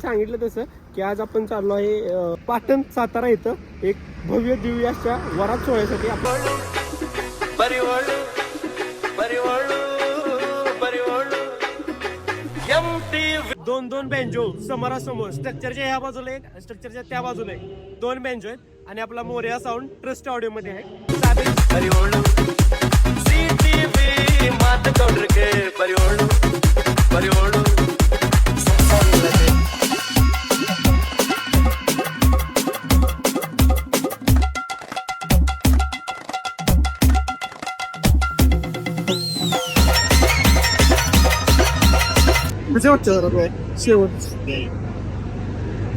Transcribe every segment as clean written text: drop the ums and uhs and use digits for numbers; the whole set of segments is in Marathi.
सांगितलं तसं की आज आपण चाललो आहे पाटण सातारा इथं एक भव्य दिव्य अशा वरात सोहळ्यासाठी आपण दोन बँजो समोरासमोर स्ट्रक्चरच्या ह्या बाजूला एक स्ट्रक्चरच्या त्या बाजूला एक दोन बँजो आहेत आणि आपला मोरया साऊंड ट्रस्ट ऑडिओ मध्ये आहे. शेवट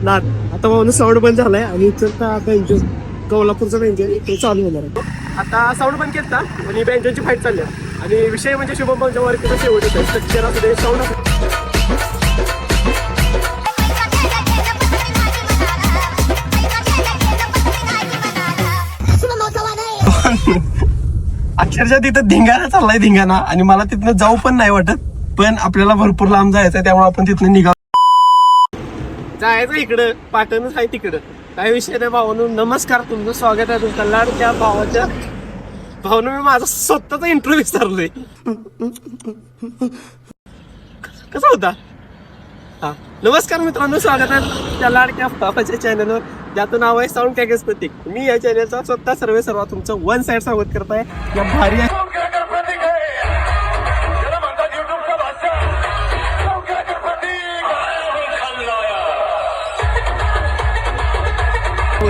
नाद आता भाऊ साऊंड बंद झालाय आणि इथं बँजो कोल्हापूरचा बँजो तो चालू होणार आहे. आता साऊंड बंद केला आणि बँजोची फाईट चालली आणि विषय म्हणजे शुभम भाऊच्या वरतीचा शेवट होत आहे. स्ट्रक्चर असू दे साऊंड अक्षरशः तिथं धिंगाणा चाललाय धिंगाणा आणि मला तिथनं जाऊ पण नाही वाटत, पण आपल्याला भरपूर लांब जायचंय त्यामुळे आपण तिथनं निघा जायचं इकडं पाटणच आहे तिकडं काही विषय नाही. भावानो नमस्कार, तुमचं स्वागत आहे तुमच्या लाडक्या भावाच्या भावानं मी माझा स्वतःचा इंटरव्ह्यू विचारलोय कसा होता. हा नमस्कार मित्रांनो, स्वागत आहे त्या लाडक्या भावाच्या चॅनलवर ज्याचं नाव आहे साऊंड टॅगेस प्रतीक. मी या चॅनलचा स्वतः सर्व तुमचं वन साइड स्वागत करत आहे. या भारी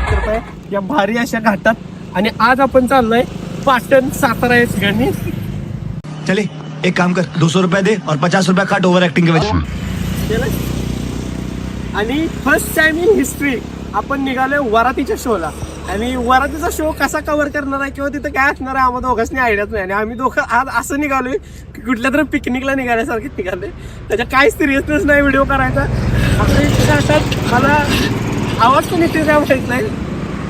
करताय या भारी अशा घाटात आणि आज आपण चाललोय पाटण सातारा या ठिकाणी. चले एक काम कर, 200 रुपये दे और 50 रुपये काट ओव्हर ऍक्टिंग के वजह. आणि फर्स्ट टाइम इन हिस्ट्री आपण निघालोय वरातीच्या शोला आणि वरातीचा शो कसा कव्हर करणार आहे किंवा तिथं काय असणार आहे आम्हाला दोघांनी आयडियाच नाही. आणि आम्ही दोघं आज असं निघालोय की कुठल्या तरी पिकनिकला निघाल्यासारखे निघालोय, त्याच्या काय सिरियसनेस नाही व्हिडिओ करायचा. आपल्या इच्छा असतात मला आवाज पण इथे काय माहित नाही,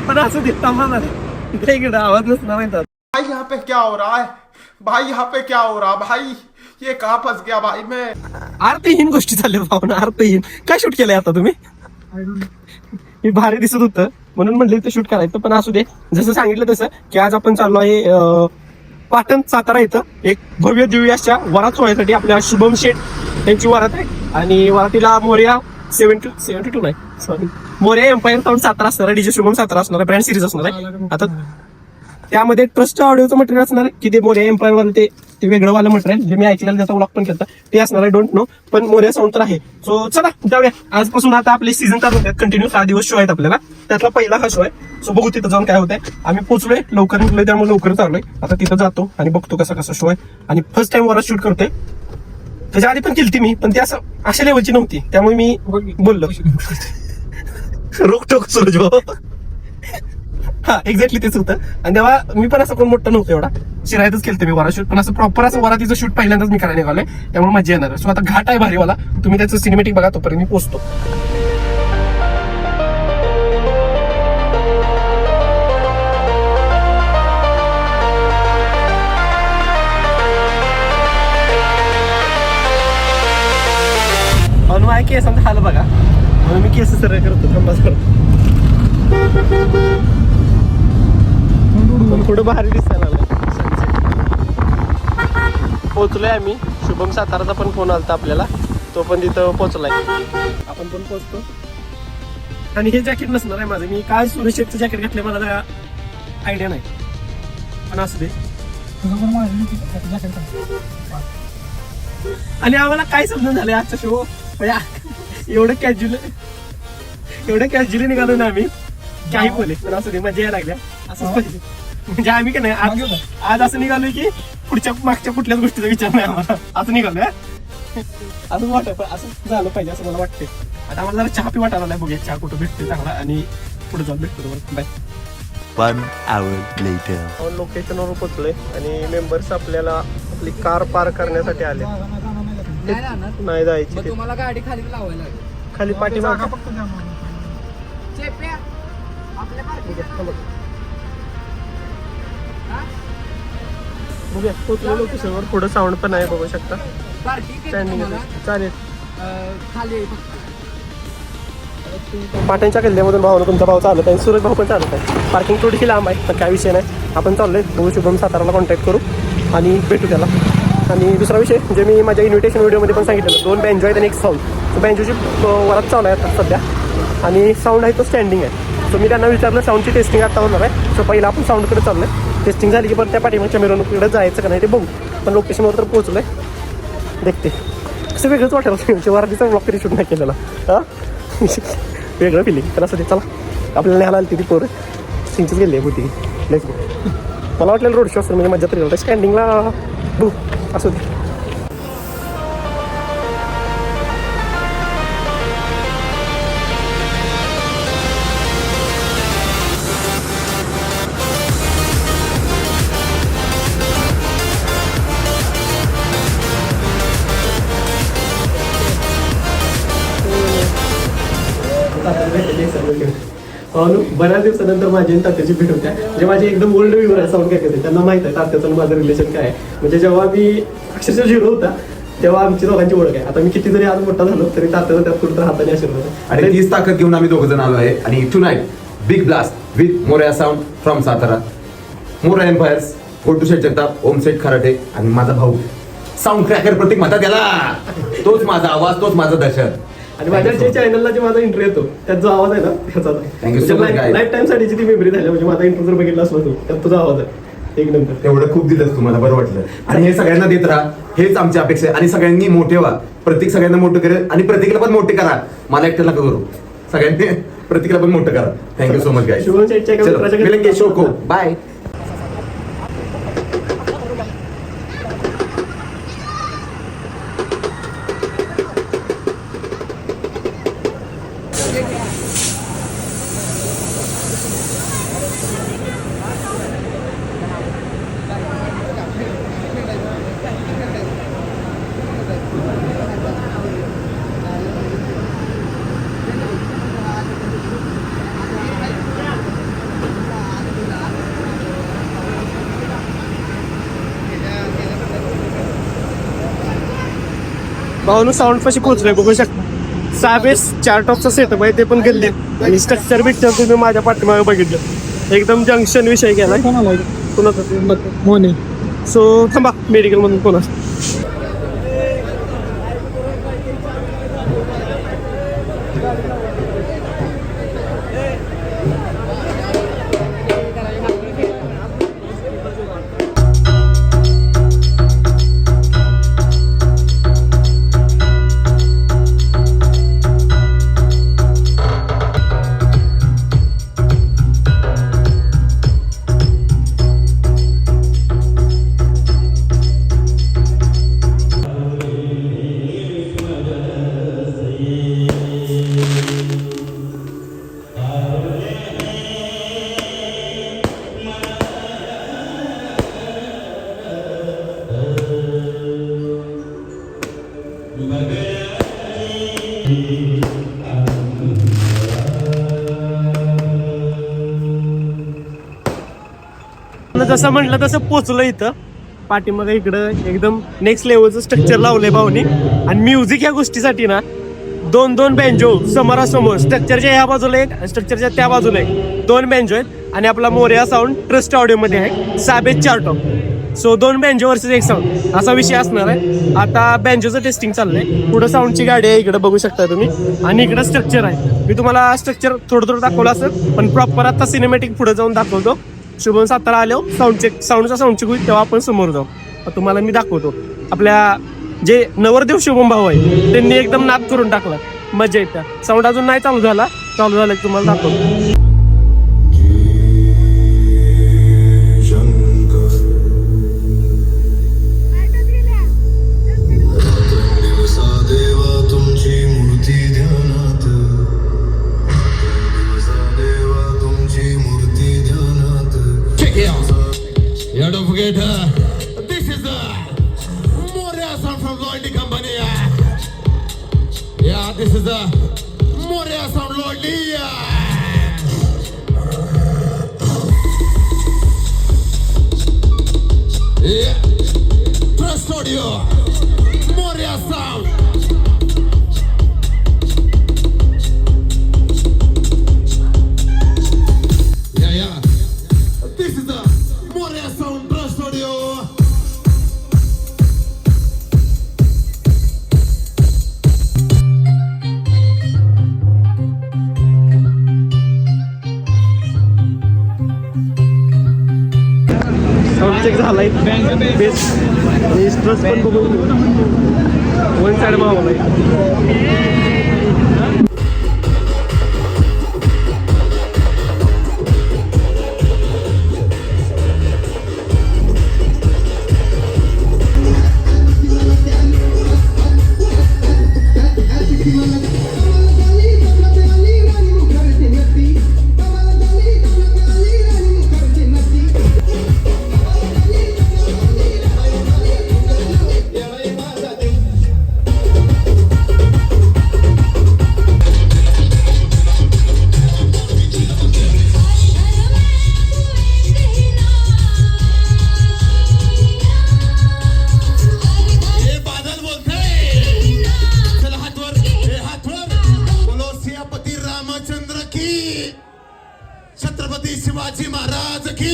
पण असं दिसता मला इकडे आवाज नसणार नाही. भाई यहाँ पे क्या हो रहा है, भाई यहाँ पे क्या हो रहा भाई, ये कहाँ फंस गया भाई मैं. अर्थहीन गोष्टी चालल्या भावना, अर्थहीन. काय शूट केलंय आता तुम्ही? हे भारी दिसत होतं म्हणून म्हटलं इथं शूट करायचं, पण असू दे. जसं सांगितलं तसं की आज आपण चाललो आहे पाटण सातारा इथं एक भव्य दिव्य अशा वरात सोहळ्यासाठी. आपल्या शुभम शेठ त्यांची वरात आहे आणि वरातीला मोरया 72 नाही sorry Morya empire sound Satara असणार आहे, डीजे शुभम सातारा असणार आहे, ब्रँड सिरीज असणार आहे. आता त्यामध्ये ट्रस्ट ऑडिओचं मटेरियल असणार आहे की ते मोरया एम्पायर वाले ते वेगळं वालं मटेरियल जे मी ऐकलेलं त्याचा व्लॉग पण केला ते असणार आहे, डोंट नो. पण मोरया साऊंड तर आहे. सो चला जाऊया. आजपासून आता आपले सीझन चालू होतात, कंटिन्यू 6 दिवस शो आहेत आपल्याला. त्यातला पहिला हा शो आहे. सो बघू तिथं जाऊन काय होतंय. आम्ही पोहोचलोय, लवकर निघलोय त्यामुळे लवकर चाललोय. आता तिथं जातो आणि बघतो कसा शो आहे. आणि फर्स्ट टाइम वरात शूट करतोय. त्याच्या आधी पण केलती मी, पण ती असं अशा लेवलची नव्हती त्यामुळे मी बोललो रोकटोक सूरज भाऊ. हा एक्झॅक्टली तेच होतं. आणि तेव्हा मी पण असं कोण मोठं नव्हतं एवढा, शिरायतच केलं मी वरा शूट, पण असं प्रॉपर असं वरातीचं शूट पहिल्यांदाच मी करायला निघालोय त्यामुळे मजा येणार. सो आता घाट आहे भारीवाला, तुम्ही त्याचं सिनेमॅटिक बघा तोपर्यंत मी पोहोचतो. म्हणून माझ्या केसांचा हाल बघा, म्हणून मी केस सरळ करतो थांबाच करतो. थोडं भारी दिसायला लागलं. पोहोचलोय आम्ही. शुभम साताराचा पण फोन आलता आपल्याला, तो पण तिथं पोहोचलाय. आपण पण पोहोचतो. आणि हे जॅकेट नसणार आहे माझं, मी काय सुरेशचं जॅकेट घातलंय मला आयडिया नाही, पण असू दे. आणि आम्हाला काय समजून झालंय आजचा शो एवढं कॅज्युअली निघालो ना आम्ही, काही बोले पण असू दे, मजा यायला लागल्या. असंच पाहिजे म्हणजे आम्ही का नाही आज असं निघालोय की पुढच्या मागच्या कुठल्याच गोष्टीचा विचार नाही आम्हाला. असं निघालोय असं वाटत, असं झालं पाहिजे असं मला वाटतंय. आता आम्हाला जरा चहा पी वाटायला नाही, बघूया चहा कुठं भेटते चांगला आणि पुढे जाऊन भेटतो. बाय. 1 hour later. आपण लोकेशनवर पोहोचलोय आणि मेंबर्स आपल्याला आपली कार पार्क करण्यासाठी आले. नाही जायची, तुम्हाला गाडी खाली लावायला खाली पाठीमाग बघूया. पोचलो लोकेशनवर, पुढं साऊंड पण आहे बघू शकता. स्टँडिंग चालेल. खाली पाटणच्या किल्ल्यामधून भावानं तुमचा भाव चालत आहे, सूरज भाऊ पण चालत आहे. पार्किंग थोडीशी लांब आहे, पण काय विषय नाही. आपण चाललोय बघू, शुभम साताराला कॉन्टॅक्ट करू आणि भेटू त्याला. आणि दुसरा विषय जे मी माझ्या इन्व्हिटेशन व्हिडिओमध्ये पण सांगितलं, 2 बँजो आहेत आणि 1 साऊंड. तो बँजोची वरात चालू आहे आता सध्या, आणि साऊंड आहे तो स्टँडिंग आहे. सो मी त्यांना विचारलं साऊंडची टेस्टिंग आता होणार आहे. सो पहिला आपण साऊंडकडे चाललो आहे. टेस्टिंग झाली की परत त्या पाठीमागच्या मिरवणुकीकडे जायचं का नाही ते बघू. पण लोकेशनवर तर पोहोचलो आहे. देखते कसं वेगळंच वाटेल, वरातीचा ब्लॉग तरी शूट नाही केलेला. हां वेगळं फिलिंग तर असं ते. चला आपल्याला न्यायला आली ती पोरं सिंचच गेली आहे होती. Let's go. मला वाटलेलं रोड शो असतं म्हणजे मजा तरी होतं, स्टँडिंगला बघू असू दे. बऱ्याच दिवसानंतर माझी तात्याची भेट होत्या, जे माझे एकदम ओल्ड व्ह्यूवर आहे साऊंड काय त्यांना माहित आहे तात्याचं आणि माझं रिलेशन काय आहे. म्हणजे जेव्हा मी अक्षरशः 0 होता तेव्हा आमची दोघांची ओळख आहे. आता मी किती जरी आज मोठा झालो तरी तात्याचा त्यात कुठं हाताने आशीर्वाद आहे. आणि तीच ताकद घेऊन आम्ही 2 जण आलो आहे. आणि tonight big blast with Morya sound from Satara, Morya empires, photo Shet Jagtap, Om Seth Kharate आणि माझा भाऊ साऊंड क्रॅकर प्रतीक म्हणतात त्याला. तोच माझा आवाज, तोच माझं दर्शन. आणि माझ्या जे चॅनलला जे माझा इंट्रो येतो त्यात जो आवाज आहे ना त्याचा Thank you so much, guys. Life time साठीची ती मेमरी झाली. म्हणजे माझा इंट्रो जर बघितला असला तू त्यात तुझा आवाज आहे एक नंतर. तेवढं खूप दिलंस तुम्हाला, बरं वाटलं. आणि हे सगळ्यांना देत राहा, हेच आमची अपेक्षा आहे. आणि सगळ्यांनी मोठे व्हा. प्रत्येक सगळ्यांना मोठं करेल आणि प्रत्येकाला पण मोठे करा. मला एकट्याला करू, सगळ्यांनी प्रत्येकाला पण मोठं करा. थँक्यू सो मच गाईस. शुभम शेटच्या एका मित्राच्या घरी- मिलेंगे शो को बाय. भाऊन साऊंड पाशी पोहोचलोय बघू शकता. 6 4 टॉपचा सेटअप आहे, ते पण गल्ले आणि स्ट्रक्चर बिक्चर तुम्ही माझ्या पाठीमागे बघितलं. एकदम जंक्शन विषय केलाय. कोणाचा मोने. सो थांबा मेडिकल मधून कोणा जसं म्हटलं तसं पोचलं इथं. पाठीमागे इकडं एकदम नेक्स्ट लेवलचं स्ट्रक्चर लावलंय भाऊनी. आणि म्युझिक या गोष्टीसाठी ना 2 बँजो समोरासमोर, स्ट्रक्चरच्या ह्या बाजूला एक, स्ट्रक्चरच्या त्या बाजूला एक, 2 बँजो आहेत. आणि आपला मोरया साऊंड ट्रस्ट ऑडिओ मध्ये आहे 6 4 top. So 2 banjo versus 1 sound असा विषय असणार आहे. आता बँजोचं टेस्टिंग चाललंय. पुढे साऊंडची गाडी आहे, इकडे बघू शकता तुम्ही. आणि इकडे स्ट्रक्चर आहे. मी तुम्हाला स्ट्रक्चर थोडं दाखवलं असेल, पण प्रॉपर आता सिनेमॅटिक पुढे जाऊन दाखवतो. शुभम सातारा आलो साऊंडचा साऊंड चेक होईल तेव्हा आपण समोर जाऊ. तुम्हाला मी दाखवतो. आपल्या जे नवरदेव शुभम भाऊ आहे त्यांनी एकदम नाद करून टाकला, मजा येत्या. साऊंड अजून नाही चालू झाला की तुम्हाला दाखवतो. Yeah, don't forget, this is the Moria sound from Loyalty Company. Yeah, this is the Moria sound Loyalty. Yeah, Trust Audio, Moria sound. एक झालाय बेस्ट स्ट्रेस पण बघू वन साइड मावलाय. हे बादल बोलतोय चल हातवर हे हातवर बोलो सियापती रामचंद्र की छत्रपती शिवाजी महाराज की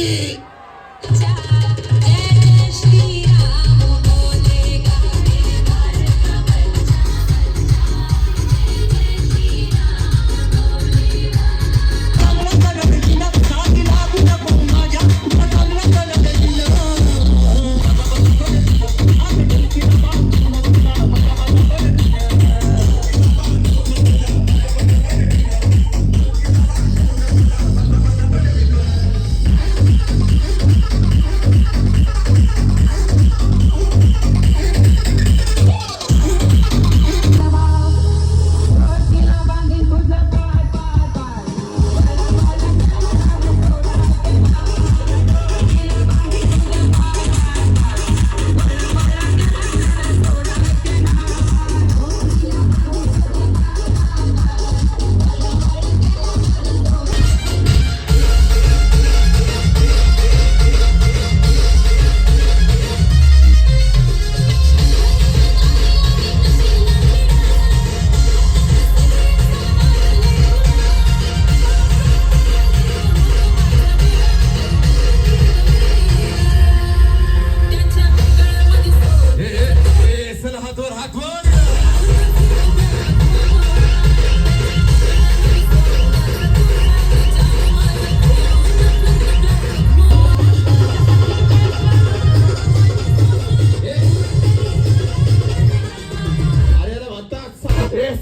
चल हातवर हातवर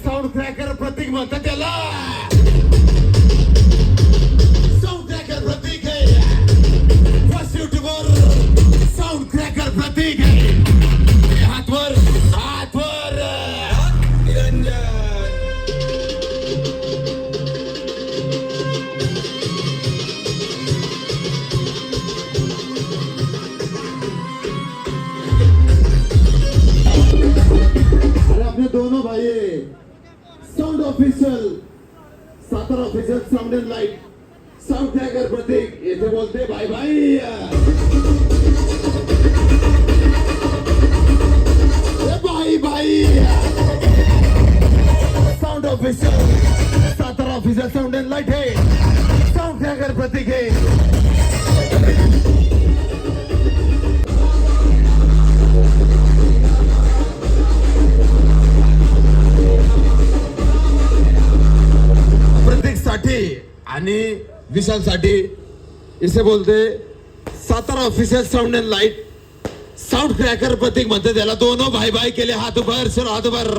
साऊंड क्रॅकर प्रतीक म्हणतात त्याला साऊंड क्रॅकर प्रतीक आहे first YouTuber sound cracker Pratik आहे हातवर हातवर अरे अपने दोनों भाई sound official Satara official sound and light sound cracker Pratik येथे बोलते भाई भाई भाई भाई sound official Satara official sound and light है साउंड क्रॅकर प्रतीक है प्रतीक साठी आणि विशाल साठी इसे बोलते Satara official sound and light sound cracker Pratik म्हणते त्याला दोनों भाई भाई केले हात भर चलो हात भर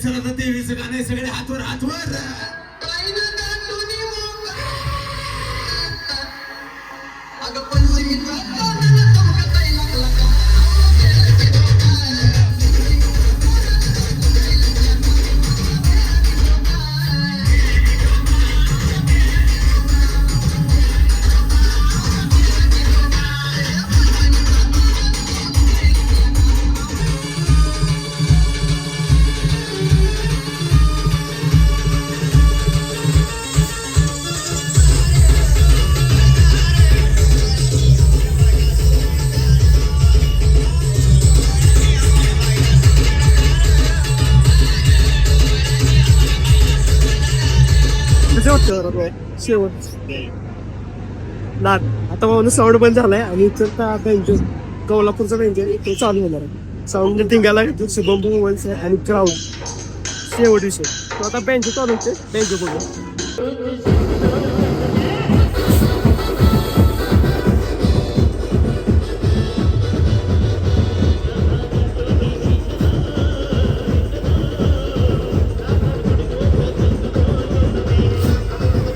चला तर देवीचं गाणं आहे, सगळे हातवर हातवर. शेवट नाद आता म्हणून साऊंड बंद झालाय आणि इतर बेंचो कोल्हापूरचा बेंच आहे तो चालू होणार आहे. साऊंड टिंगायला घेतो शुभम वन्स आणि क्राऊड शेवट विषय तो आता बेंचो चालू होते बेंचो बघू.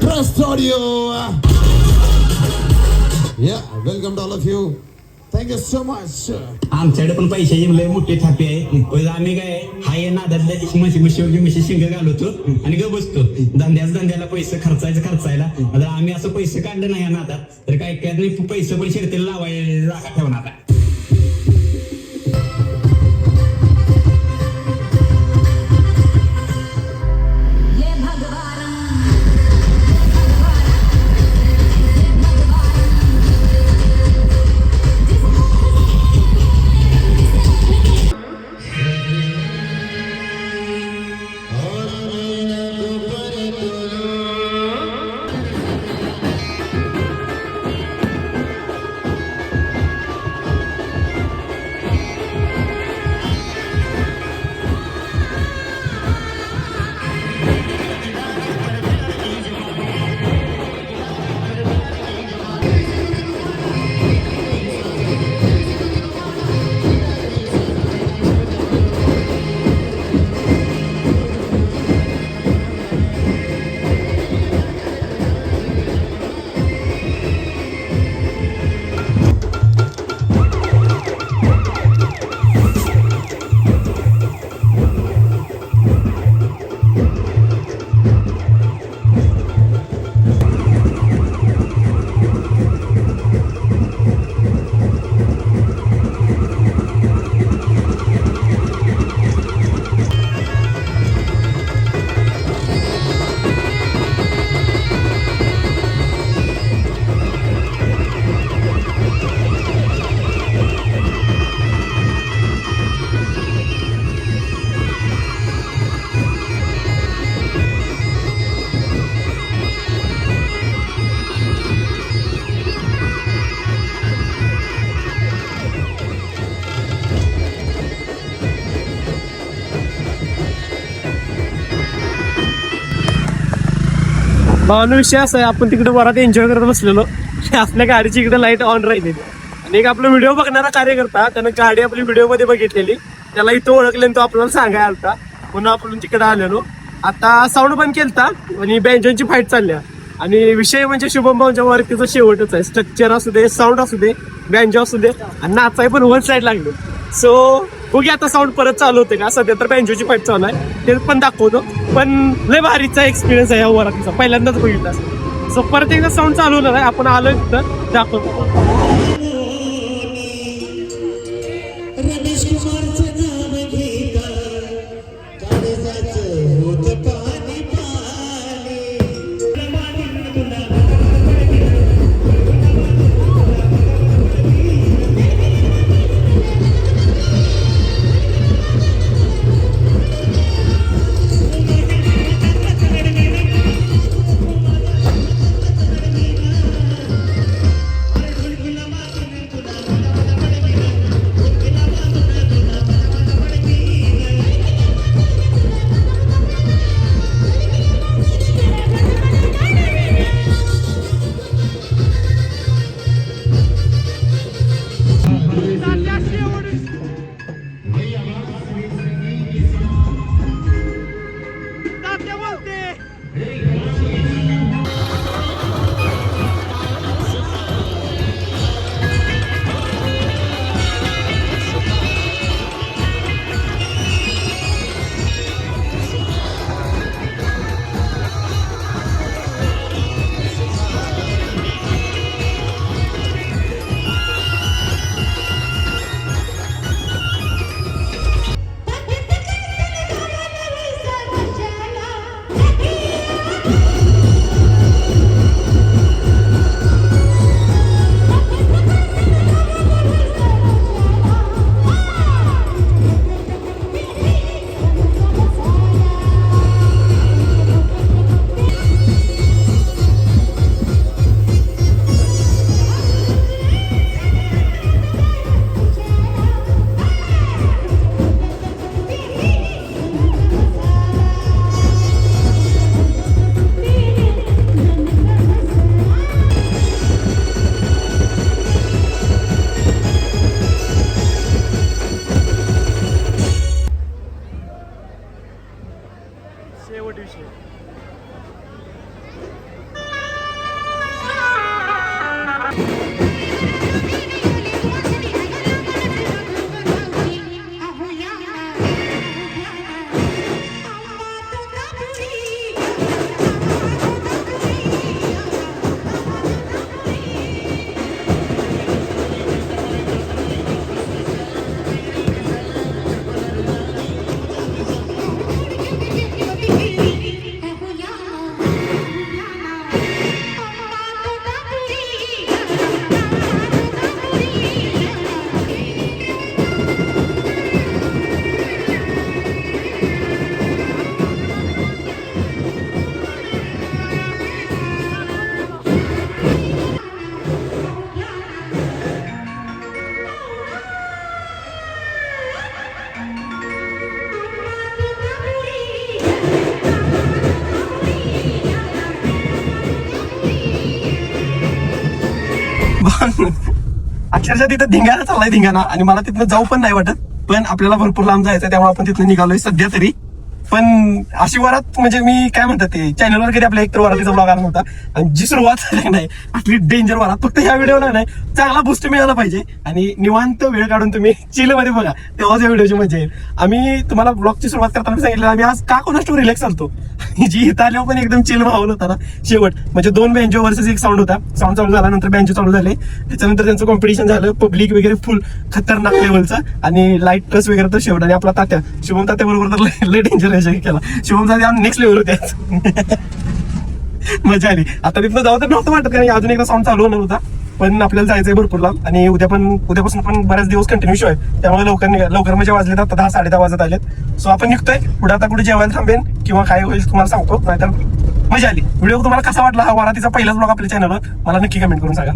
Trust Audio. Yeah, welcome to all of you. Thank you so much. आमच्याकडे पण पैशाची लय मोठी थापी आहे. पहिलं आम्ही काय हाय नादातल्या दिवशी म्हशी शिंग घालवतो आणि ग बसतो. धंद्याला पैसे खर्चायला आता आम्ही असं पैसे काढले नाही या नादात तर काय पैसे पण शिरतील लावायला जागा ठेवणार आहे. भावना विषय असा आहे आपण तिकडे वरात एन्जॉय करत बसलेलो आपल्या गाडीची इकडे लाईट ऑन राहिलेली आणि एक आपला व्हिडिओ बघणारा कार्यकर्ता त्यानं गाडी आपली व्हिडिओ मध्ये बघितलेली त्याला इथं ओळखले तो आपल्याला सांगायला आलता म्हणून आपण तिकडे आलेलो. आता साऊंड बंद केलता आणि बँजोची फाईट चालल्या आणि विषय म्हणजे शुभम भाऊंच्या वरतीचा शेवटच आहे. स्ट्रक्चर असू दे साऊंड असू दे बँजो असू दे आणि नाचाय पण वन साईड लागले. सो बघूया आता साऊंड परत चालू होते का. सध्या तर बँजोची फाईट चालू आहे ते पण दाखवतो पण लय भारीचा एक्सपिरियन्स आहे या वरातीचा पहिल्यांदाच बघितला. सो परत एकदा साऊंड चालू होणार आहे आपण आलोय तिथं दाखवतो. अक्षरशः तिथं धिंगाणा चाललाय धिंगाणा, आणि मला तिथनं जाऊ पण नाही वाटत, पण आपल्याला भरपूर लांब जायचं त्यामुळे आपण तिथनं निघालोय सध्या तरी. पण अशी वरात म्हणजे मी काय म्हणतात ते चॅनलवर कधी आपल्या एकतर वरातीचा ब्लॉग आला नव्हता, आणि जी सुरुवात झाली नाही आपली डेंजर वरात, फक्त ह्या व्हिडिओला नाही चांगला बूस्ट मिळाला पाहिजे आणि निवांत वेळ काढून तुम्ही चिल मध्ये बघा, तेव्हाच या व्हिडिओची मजा येईल. आम्ही तुम्हाला ब्लॉगची सुरुवात करताना सांगितलं आम्ही आज का कोणाच रिलॅक्स चालतो, जी इथं आल्यावर पण एकदम चिल माहोल होता ना शेवट. म्हणजे 2 बँजो वर्सेस 1 साऊंड होता, साऊंड चालू झाला, नंतर बँजो चालू झाले, त्याच्यानंतर त्यांचं कॉम्पिटिशन झालं, पब्लिक वगैरे फुल खतरनाक लेवलचा, आणि लाईट प्लस वगैरे तर शेवट. आणि आपला तात्या शुभम तात्या बरोबर तर लय डेंजर एन्जॉय केला. शुभम तात्या नेक्स्ट लेवल होते. मजा आली. आता तिथनं जाऊ तर नव्हतं वाटत कारण अजून एकदा साऊंड चालू होणार होता, पण आपल्याला जायचंय भरपूर लांब, आणि उद्यापासून पण बऱ्याच दिवस कंटिन्यू शो आहे, त्यामुळे लवकर म्हणजे वाजले आता 10 साडे 10 वाजत आलेत. सो आपण निघतोय पुढे, आता कुठे जेवायला थांबेन किंवा काय होईल तुम्हाला सांगतो. नाहीतर मजा आली. व्हिडिओ तुम्हाला कसा वाटला, हा वरातीचा पहिलाच ब्लॉग आपल्या चॅनलवर, मला नक्की कमेंट करून सांगा.